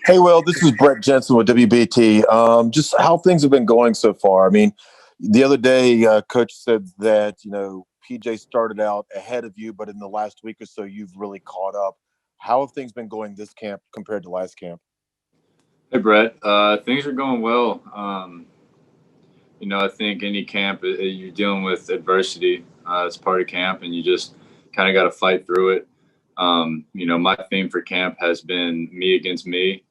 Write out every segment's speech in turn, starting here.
Hey, Will, this is Brett Jensen with WBT. Just how things have been going so far. I mean, the other day, Coach said that, PJ started out ahead of you, but in the last week or so, you've really caught up. How have things been going this camp compared to last camp? Hey, Brett. Things are going well. I think any camp, you're dealing with adversity. It's part of camp, and you just kind of got to fight through it. My theme for camp has been me against me.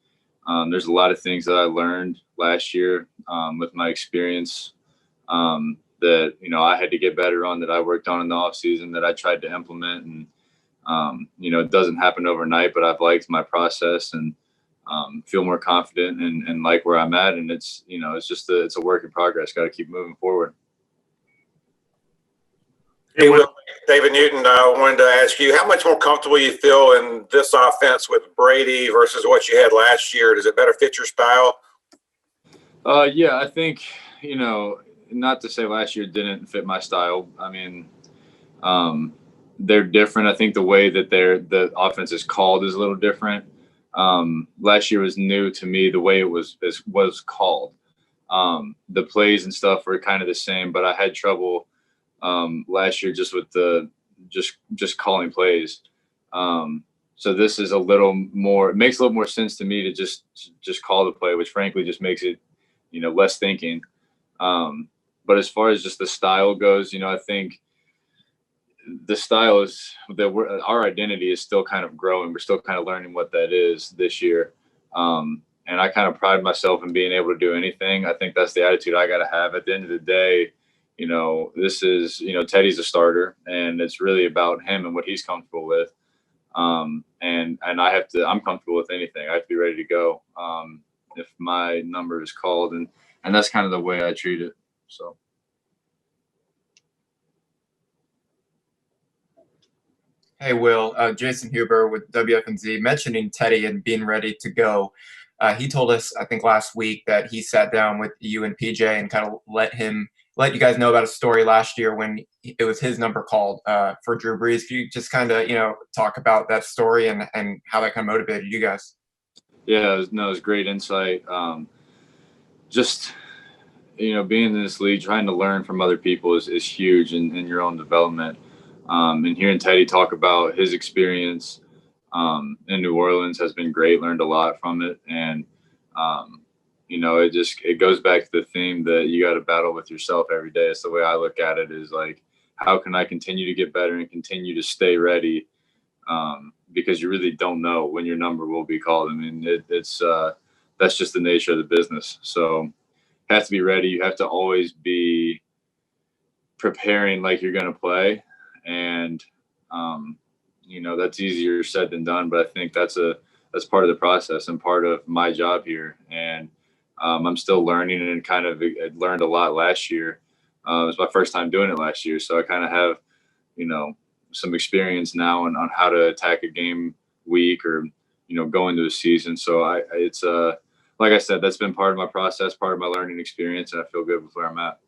There's a lot of things that I learned last year with my experience that, I had to get better on, that I worked on in the off season, that I tried to implement. And, it doesn't happen overnight, but I've liked my process and feel more confident and like where I'm at. And it's a work in progress. Got to keep moving forward. Hey, Will, David Newton, I wanted to ask you, how much more comfortable you feel in this offense with Brady versus what you had last year? Does it better fit your style? Yeah, I think, not to say last year didn't fit my style. I mean, they're different. I think the way that the offense is called is a little different. Last year was new to me, the way it was called. The plays and stuff were kind of the same, but I had trouble last year just with just calling plays. So this is a little more, it makes a little more sense to me to just call the play, which frankly just makes it, less thinking. But as far as just the style goes, I think the style is that our identity is still kind of growing. We're still kind of learning what that is this year. And I kind of pride myself in being able to do anything. I think that's the attitude I got to have at the end of the day. This is, Teddy's a starter, and it's really about him and what he's comfortable with. And I'm comfortable with anything. I have to be ready to go if my number is called, and that's kind of the way I treat it. So. Hey, Will, Jason Huber with WFNZ mentioning Teddy and being ready to go. He told us, I think last week, that he sat down with you and PJ and kind of let you guys know about a story last year when it was his number called for Drew Brees. Could you just kind of, talk about that story and how that kind of motivated you guys? Yeah, it was great insight. Just, being in this league, trying to learn from other people is huge in your own development. And hearing Teddy talk about his experience in New Orleans has been great. Learned a lot from it. And, it goes back to the theme that you got to battle with yourself every day. It's the way I look at it, is like, how can I continue to get better and continue to stay ready? Because you really don't know when your number will be called. I mean, that's just the nature of the business. So you have to be ready. You have to always be preparing like you're going to play. And, that's easier said than done, but I think that's part of the process and part of my job here. And I'm still learning, and kind of learned a lot last year. It was my first time doing it last year. So I kind of have, some experience now on how to attack a game week or, go into a season. So it's like I said, that's been part of my process, part of my learning experience, and I feel good with where I'm at.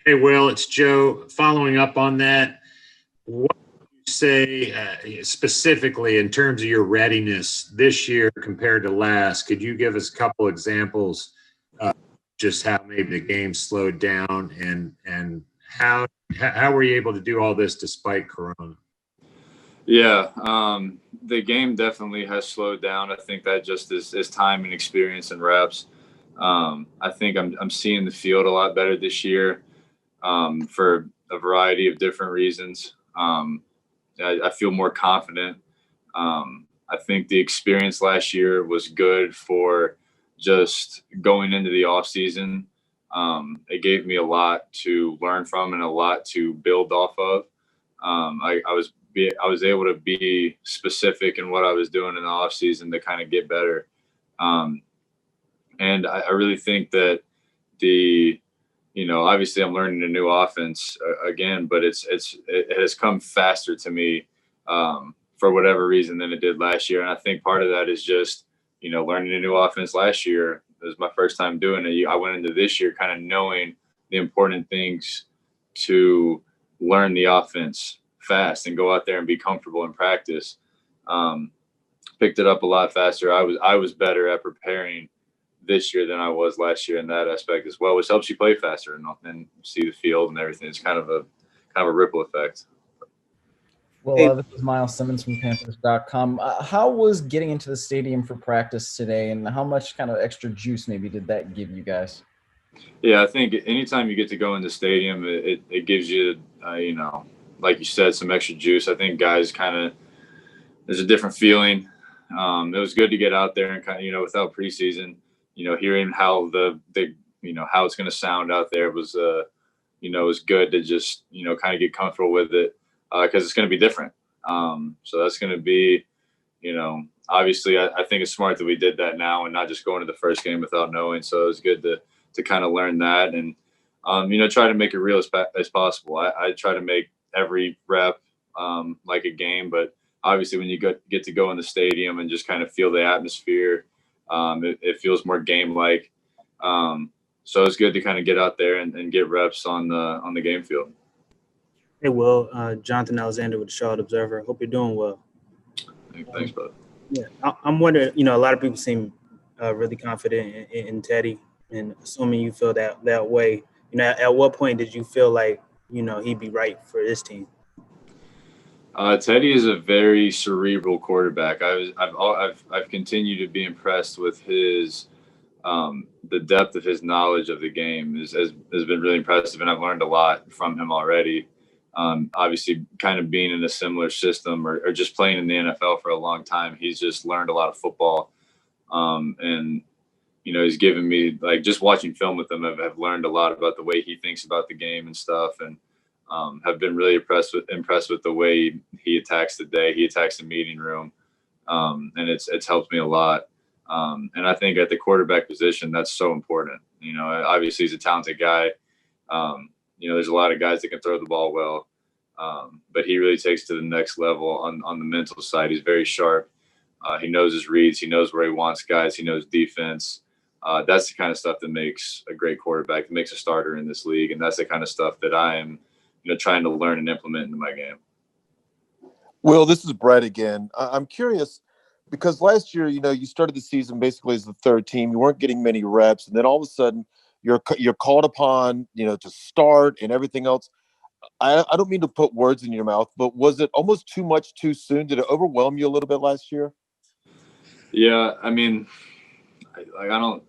Hey, Will, it's Joe. Following up on that, what would you say specifically in terms of your readiness this year compared to last? Could you give us a couple examples of just how maybe the game slowed down and how were you able to do all this despite Corona? Yeah, the game definitely has slowed down. I think that just is time and experience and reps. I think I'm seeing the field a lot better this year for a variety of different reasons. I feel more confident. I think the experience last year was good for just going into the off season. It gave me a lot to learn from and a lot to build off of. I was able to be specific in what I was doing in the off season to kind of get better. And I really think that obviously I'm learning a new offense again, but it has come faster to me for whatever reason than it did last year. And I think part of that is just, learning a new offense last year. It was my first time doing it. I went into this year kind of knowing the important things to learn the offense fast and go out there and be comfortable in practice. picked it up a lot faster. I was better at preparing this year than I was last year in that aspect as well, which helps you play faster and see the field and everything. It's kind of a ripple effect. Well, this is Miles Simmons from Panthers.com. How was getting into the stadium for practice today, and how much kind of extra juice maybe did that give you guys? Yeah, I think anytime you get to go in the stadium, it gives you, like you said, some extra juice. I think guys there's a different feeling. It was good to get out there and kind of, without preseason, hearing how how it's going to sound out there was, it was good to just, kind of get comfortable with it because it's going to be different. So that's going to be, obviously I think it's smart that we did that now and not just going to the first game without knowing. So it was good to kind of learn that and, try to make it real as possible. I try to make every rep like a game, but obviously when you get to go in the stadium and just kind of feel the atmosphere, it feels more game-like. So it's good to kind of get out there and get reps on the game field. Hey, Will, Jonathan Alexander with the Charlotte Observer. Hope you're doing well. Thanks, brother. Yeah, I'm wondering, a lot of people seem really confident in Teddy, and assuming you feel that way, at what point did you feel like, he'd be right for this team? Teddy is a very cerebral quarterback. I've continued to be impressed with his the depth of his knowledge of the game has been really impressive, and I've learned a lot from him already. Obviously, kind of being in a similar system or just playing in the NFL for a long time, he's just learned a lot of football, and he's given me, like, just watching film with him, I've learned a lot about the way he thinks about the game and stuff, and have been really impressed with the way he attacks the day. He attacks the meeting room, and it's helped me a lot. And I think at the quarterback position, that's so important. Obviously he's a talented guy. There's a lot of guys that can throw the ball well, but he really takes it to the next level on the mental side. He's very sharp. He knows his reads. He knows where he wants guys. He knows defense. That's the kind of stuff that makes a great quarterback, that makes a starter in this league. And that's the kind of stuff that I am, trying to learn and implement into my game. Will, this is Brett again. I'm curious because last year, you started the season basically as the third team. You weren't getting many reps, and then all of a sudden you're called upon, to start and everything else. I don't mean to put words in your mouth, but was it almost too much too soon? Did it overwhelm you a little bit last year? Yeah, I mean, I don't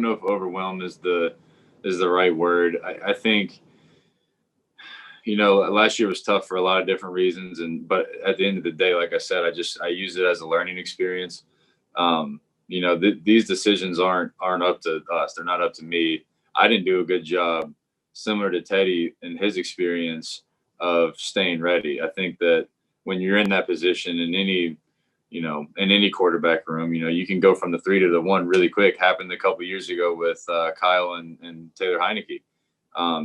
know if overwhelmed is the right word. I think, last year was tough for a lot of different reasons, but at the end of the day, like I said, I use it as a learning experience. These decisions aren't up to us. They're not up to me. I didn't do a good job, similar to Teddy and his experience, of staying ready. I think that when you're in that position in any quarterback room, you can go from the 3 to the 1 really quick. Happened a couple of years ago with Kyle and Taylor Heineke.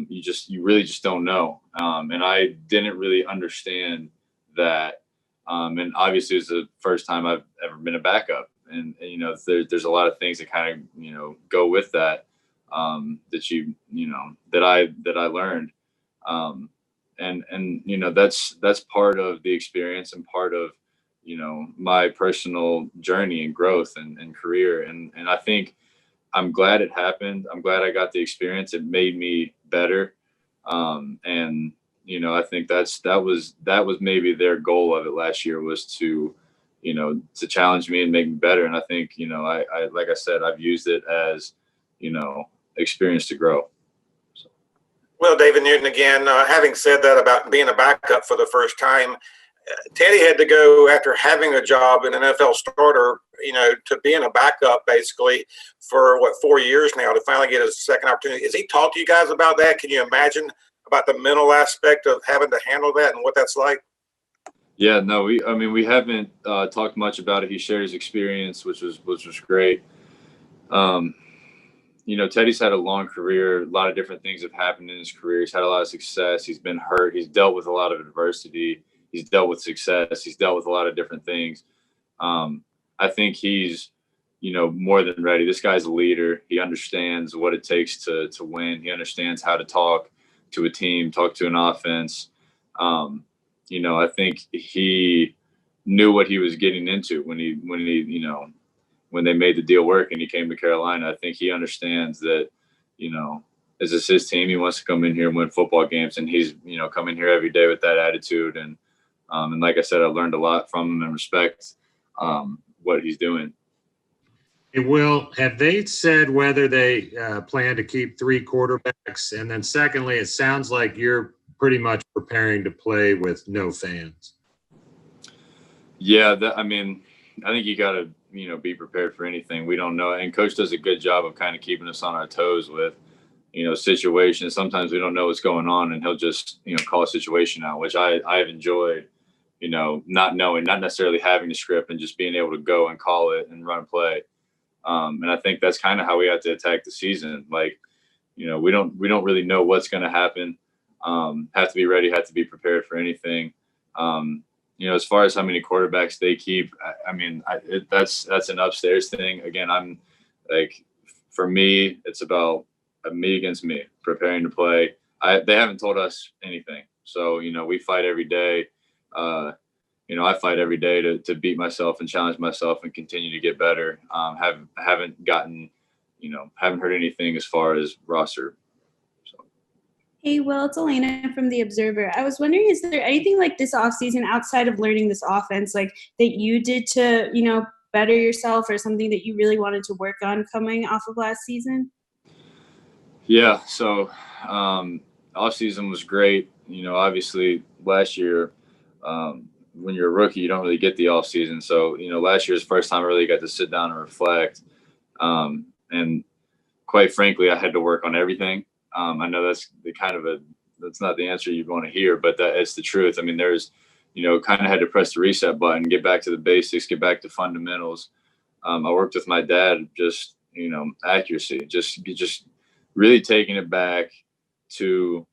You really just don't know. And I didn't really understand that. And obviously it's the first time I've ever been a backup. And there's a lot of things that kind of, go with that, that I learned. And that's part of the experience and part of, my personal journey and growth and career. And I think I'm glad it happened. I'm glad I got the experience. It made me better. And I think that was maybe their goal of it last year, was to challenge me and make me better. And I think, I like I said, I've used it as, experience to grow. So. Well, David Newton again, having said that about being a backup for the first time, Teddy had to go, after having a job, an NFL starter, to being a backup basically for 4 years now, to finally get his second opportunity. Has he talked to you guys about that? Can you imagine about the mental aspect of having to handle that and what that's like? Yeah, no, we haven't talked much about it. He shared his experience, which was great. Teddy's had a long career. A lot of different things have happened in his career. He's had a lot of success. He's been hurt. He's dealt with a lot of adversity. He's dealt with success. He's dealt with a lot of different things. I think he's, more than ready. This guy's a leader. He understands what it takes to win. He understands how to talk to a team, talk to an offense. I think he knew what he was getting into when when they made the deal work and he came to Carolina. I think he understands that, this is his team. He wants to come in here and win football games, and he's, coming here every day with that attitude. And like I said, I learned a lot from him and respect what he's doing. Hey, Will, have they said whether they plan to keep 3 quarterbacks? And then secondly, it sounds like you're pretty much preparing to play with no fans. Yeah, I think you got to, be prepared for anything. We don't know. And Coach does a good job of kind of keeping us on our toes with, situations. Sometimes we don't know what's going on, and he'll just, call a situation out, which I've enjoyed, not knowing, not necessarily having the script and just being able to go and call it and run play. And I think that's kind of how we have to attack the season. Like, we don't really know what's going to happen. Have to be ready, have to be prepared for anything. As far as how many quarterbacks they keep, that's an upstairs thing. Again, I'm like, for me, it's about me against me, preparing to play. They haven't told us anything. So, we fight every day. I fight every day to beat myself and challenge myself and continue to get better. Haven't heard anything as far as roster. Hey, Will, it's Elena from The Observer. I was wondering, is there anything like this offseason outside of learning this offense, like that you did to, better yourself, or something that you really wanted to work on coming off of last season? Yeah. So offseason was great. Obviously last year, when you're a rookie, you don't really get the offseason. So, last year's first time I really got to sit down and reflect. And quite frankly, I had to work on everything. I know that's that's not the answer you'd want to hear, but it's the truth. There's, kind of had to press the reset button, get back to the basics, get back to fundamentals. I worked with my dad, just, accuracy, just really taking it back to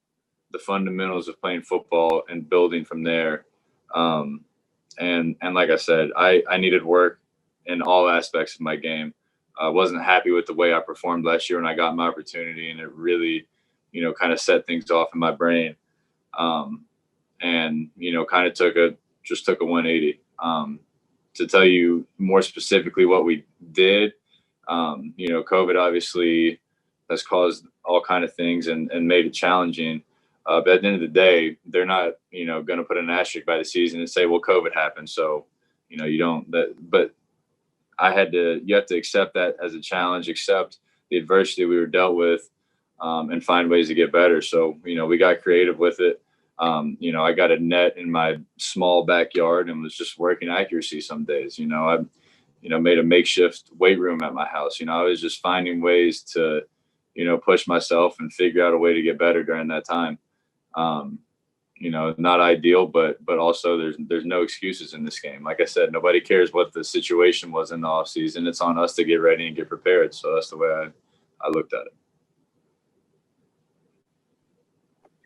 the fundamentals of playing football and building from there. And like I said, I needed work in all aspects of my game. I wasn't happy with the way I performed last year when I got my opportunity, and it really, kind of set things off in my brain. And, kind of took a 180. To tell you more specifically what we did, COVID obviously has caused all kind of things and made it challenging. But at the end of the day, they're not, going to put an asterisk by the season and say, well, COVID happened. So, you don't, but you have to accept that as a challenge, accept the adversity we were dealt with, and find ways to get better. So, we got creative with it. I got a net in my small backyard and was just working accuracy some days. I made a makeshift weight room at my house. I was just finding ways to, push myself and figure out a way to get better during that time. Not ideal, but also there's no excuses in this game. Like I said, nobody cares what the situation was in the off season. It's on us to get ready and get prepared. So that's the way I looked at it.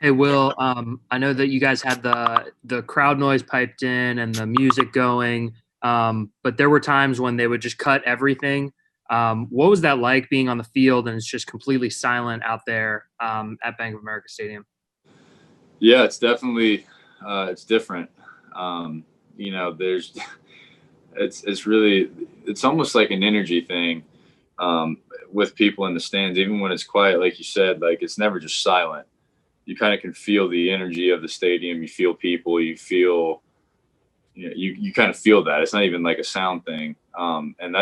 Hey, Will, I know that you guys had the crowd noise piped in and the music going, but there were times when they would just cut everything. What was that like, being on the field and it's just completely silent out there at Bank of America Stadium? Yeah, it's definitely it's different. It's almost like an energy thing with people in the stands. Even when it's quiet, like you said, like it's never just silent. You kind of can feel the energy of the stadium. You feel people. You feel, you kind of feel that. It's not even like a sound thing, and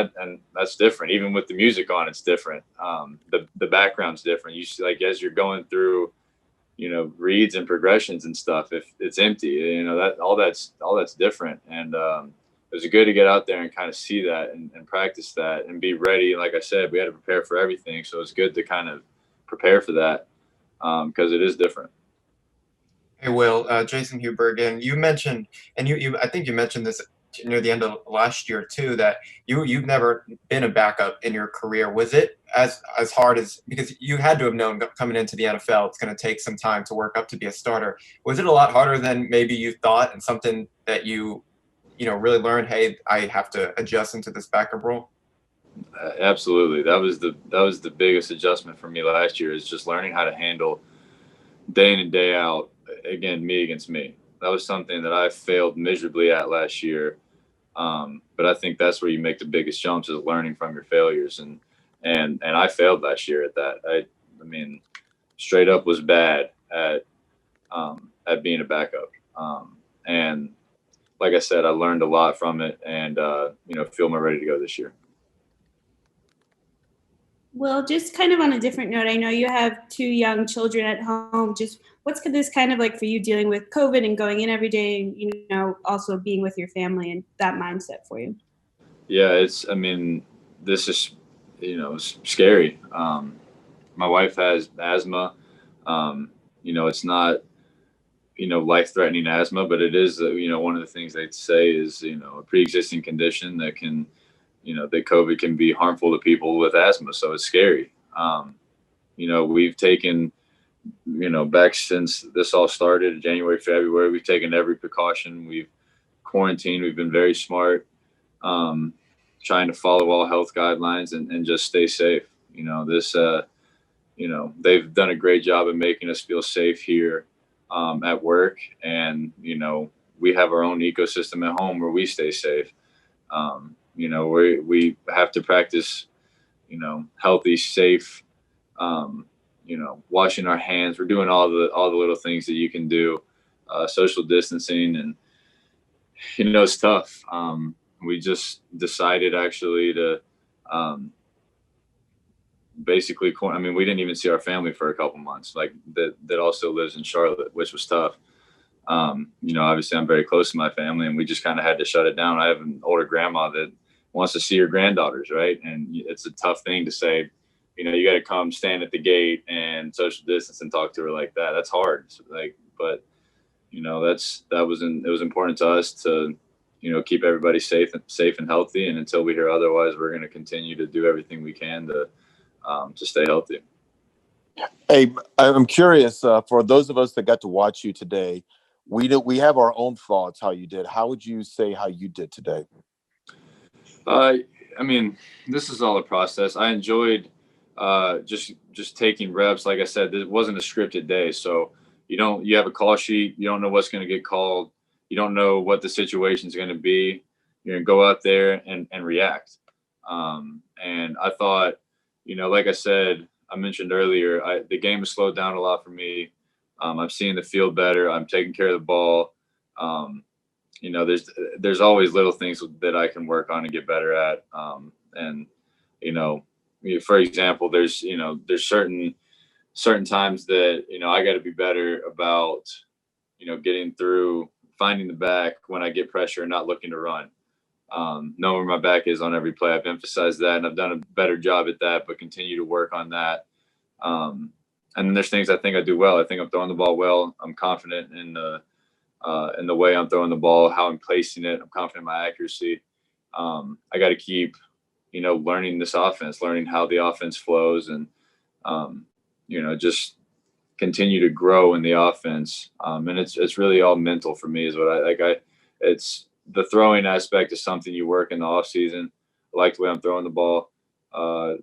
that's different. Even with the music on, it's different. The background's different. You see, like, as you're going through, reads and progressions and stuff, if it's empty, that all that's different. And it was good to get out there and kind of see that and practice that and be ready. Like I said, we had to prepare for everything, so it's good to kind of prepare for that. Because it is different. Hey, Will, Jason Huber again. You mentioned, and I think you mentioned this near the end of last year too, that you've never been a backup in your career. Was it as hard as, because you had to have known coming into the NFL it's going to take some time to work up to be a starter? Was it a lot harder than maybe you thought, and something that you really learned? Hey, I have to adjust into this backup role. Absolutely. That was the biggest adjustment for me last year, is just learning how to handle day in and day out, again, me against me. That was something that I failed miserably at last year. But I think that's where you make the biggest jumps, is learning from your failures. And I failed last year at that. I mean, straight up was bad at being a backup. And like I said, I learned a lot from it, and feel more ready to go this year. Well, just kind of on a different note, I know you have 2 young children at home. Just what's this kind of like for you, dealing with COVID and going in every day, and also being with your family, and that mindset for you? Yeah, this is scary. My wife has asthma. It's not life-threatening asthma, but it is one of the things they say is a pre-existing condition that can that COVID can be harmful to people with asthma. So it's scary. We've taken, back since this all started, January, February, we've taken every precaution. We've quarantined. We've been very smart, trying to follow all health guidelines and just stay safe. They've done a great job of making us feel safe here at work. And, we have our own ecosystem at home where we stay safe. We have to practice, healthy, safe, washing our hands. We're doing all the little things that you can do, social distancing, and, it's tough. We just decided actually to, basically, we didn't even see our family for a couple months, like that also lives in Charlotte, which was tough. Obviously I'm very close to my family, and we just kind of had to shut it down. I have an older grandma that wants to see her granddaughters, right? And it's a tough thing to say, you got to come stand at the gate and social distance and talk to her like that. That's hard. But it was important to us to, keep everybody safe and healthy. And until we hear otherwise, we're going to continue to do everything we can to stay healthy. Hey, I'm curious, for those of us that got to watch you today, we have our own thoughts how you did. How would you say how you did today? This is all a process. I enjoyed just taking reps. Like I said, it wasn't a scripted day, so you have a call sheet. You don't know what's going to get called. You don't know what the situation is going to be. You're going to go out there and react. And I thought, like I said, I mentioned earlier, the game has slowed down a lot for me. I'm seeing the field better. I'm taking care of the ball. There's always little things that I can work on and get better at. For example, there's certain times that, I got to be better about, getting through, finding the back when I get pressure and not looking to run. Know where my back is on every play. I've emphasized that, and I've done a better job at that, but continue to work on that. And then there's things I think I do well. I think I'm throwing the ball well. I'm confident in the way I'm throwing the ball, how I'm placing it. I'm confident in my accuracy. I got to keep, learning this offense, learning how the offense flows, and, just continue to grow in the offense. And it's really all mental for me is what I like. It's the throwing aspect is something you work in the off season. I like the way I'm throwing the ball.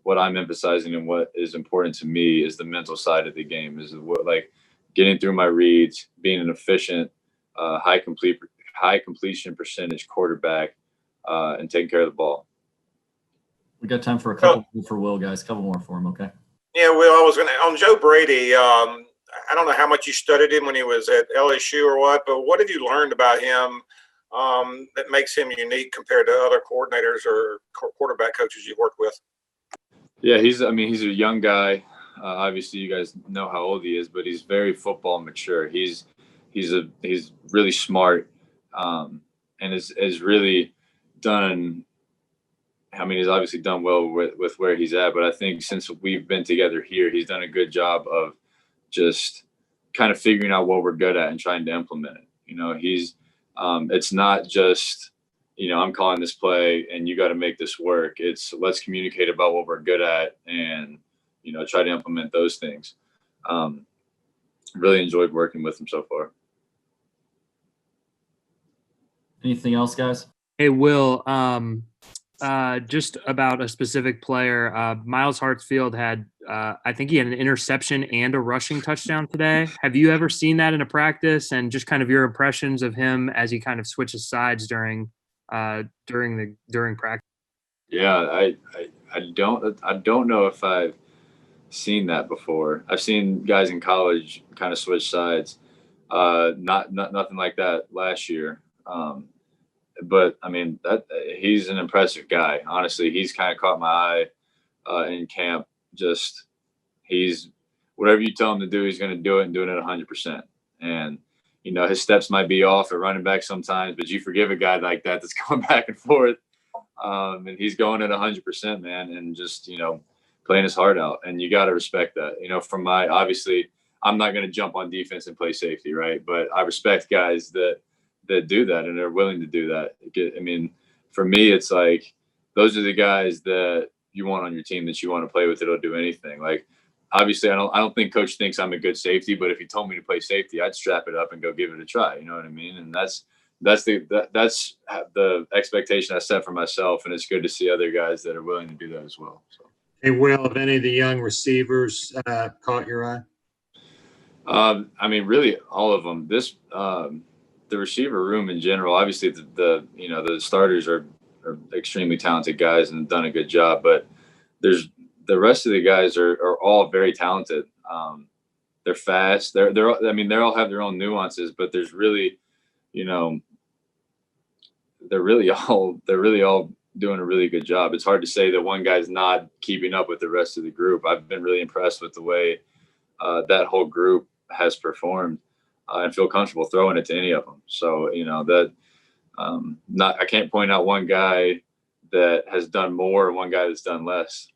What I'm emphasizing and what is important to me is the mental side of the game, is like getting through my reads, being an efficient, high completion percentage quarterback, and taking care of the ball. We got time for a couple more for Will, guys. A couple more for him, okay? Yeah, Will, I was going to, on Joe Brady, I don't know how much you studied him when he was at LSU or what, but what have you learned about him that makes him unique compared to other coordinators or quarterback coaches you've worked with? Yeah, he's a young guy. Obviously, you guys know how old he is, but he's very football mature. He's really smart, and has really done. He's obviously done well with where he's at, but I think since we've been together here, he's done a good job of just kind of figuring out what we're good at and trying to implement it. He's it's not just, I'm calling this play and you got to make this work. It's let's communicate about what we're good at and, try to implement those things. Really enjoyed working with him so far. Anything else, guys? Hey, Will, just about a specific player, Miles Hartsfield had, I think he had an interception and a rushing touchdown today. Have you ever seen that in a practice, and just kind of your impressions of him as he kind of switches sides during during practice? Yeah, I don't know if I've seen that before. I've seen guys in college kind of switch sides. Not nothing like that last year. But I mean that he's an impressive guy. Honestly, he's kind of caught my eye in camp. Just he's whatever you tell him to do, he's going to do it and doing it 100%. And his steps might be off at running back sometimes, but you forgive a guy like that that's going back and forth. And he's going at 100%, man, and just playing his heart out. And you got to respect that. From obviously, I'm not going to jump on defense and play safety, right? But I respect guys that do that and are willing to do that. I mean, for me, it's like those are the guys that you want on your team that you want to play with. That'll do anything. Like, obviously, I don't think coach thinks I'm a good safety, but if he told me to play safety, I'd strap it up and go give it a try. You know what I mean? And that's the expectation I set for myself, and it's good to see other guys that are willing to do that as well. So. Hey, Will, have any of the young receivers caught your eye? I mean, really, all of them. The receiver room in general. Obviously, the starters are extremely talented guys and have done a good job, but there's the rest of the guys are all very talented. They're fast. They all have their own nuances, but there's really, they're really all doing a really good job. It's hard to say that one guy's not keeping up with the rest of the group. I've been really impressed with the way that whole group has performed and feel comfortable throwing it to any of them. So, I can't point out one guy that has done more and one guy that's done less.